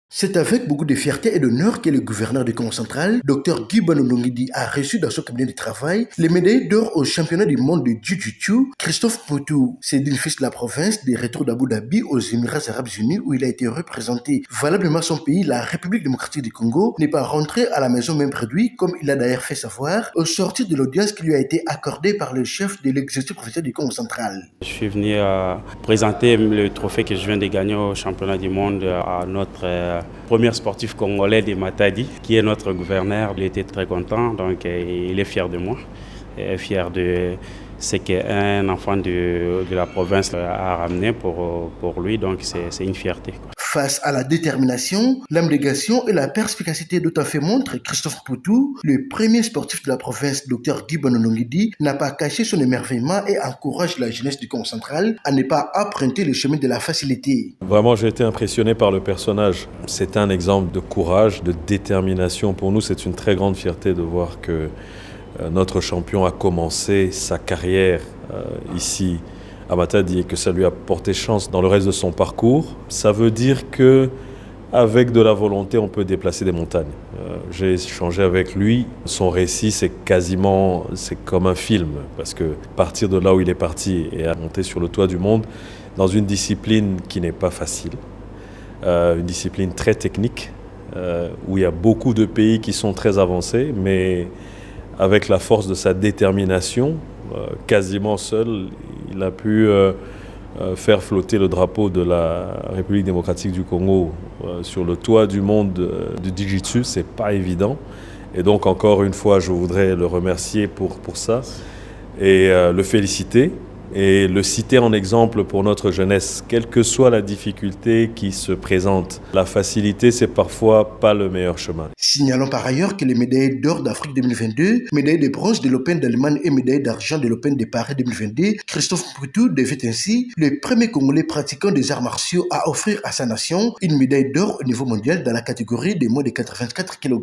C'est avec beaucoup de fierté et d'honneur que le gouverneur du Congo central, Dr Guy Banondongidi, a reçu dans son cabinet de travail les médailles d'or au championnat du monde de Jiu-Jitsu. Christophe Poutou, c'est d'une fils de la province de retour d'Abu Dhabi aux Émirats Arabes Unis où il a été représenté valablement son pays, la République démocratique du Congo, n'est pas rentré à la maison même produit, comme il a d'ailleurs fait savoir, au sortir de l'audience qui lui a été accordée par le chef de l'exécutif provincial du Congo central. Je suis venu présenter le trophée que je viens de gagner au championnat du monde à notre premier sportif congolais de Matadi, qui est notre gouverneur. Il était très content, donc il est fier de moi, et fier de ce qu'un enfant de la province a ramené pour lui, donc c'est une fierté. Face à la détermination, l'abnégation et la perspicacité dont a fait montre Christophe Poutou, le premier sportif de la province, Dr Guy Banondongidi, n'a pas caché son émerveillement et encourage la jeunesse du Congo central à ne pas emprunter le chemin de la facilité. Vraiment, j'ai été impressionné par le personnage. C'est un exemple de courage, de détermination. Pour nous, c'est une très grande fierté de voir que notre champion a commencé sa carrière ici à Matadi et que ça lui a porté chance dans le reste de son parcours. Ça veut dire que avec de la volonté, on peut déplacer des montagnes. J'ai échangé avec lui. Son récit, c'est comme un film, parce que partir de là où il est parti et à monter sur le toit du monde dans une discipline qui n'est pas facile, une discipline très technique, où il y a beaucoup de pays qui sont très avancés, mais avec la force de sa détermination, quasiment seul, il a pu faire flotter le drapeau de la République démocratique du Congo sur le toit du monde du Jiu-Jitsu. C'est pas évident. Et donc encore une fois, je voudrais le remercier pour ça et le féliciter et le citer en exemple pour notre jeunesse, quelle que soit la difficulté qui se présente. La facilité, c'est parfois pas le meilleur chemin. Signalons par ailleurs que les médailles d'or d'Afrique 2022, médailles de bronze de l'Open d'Allemagne et médailles d'argent de l'Open de Paris 2022, Christophe Poutou devient ainsi le premier Congolais pratiquant des arts martiaux à offrir à sa nation une médaille d'or au niveau mondial dans la catégorie des moins de 84 kg.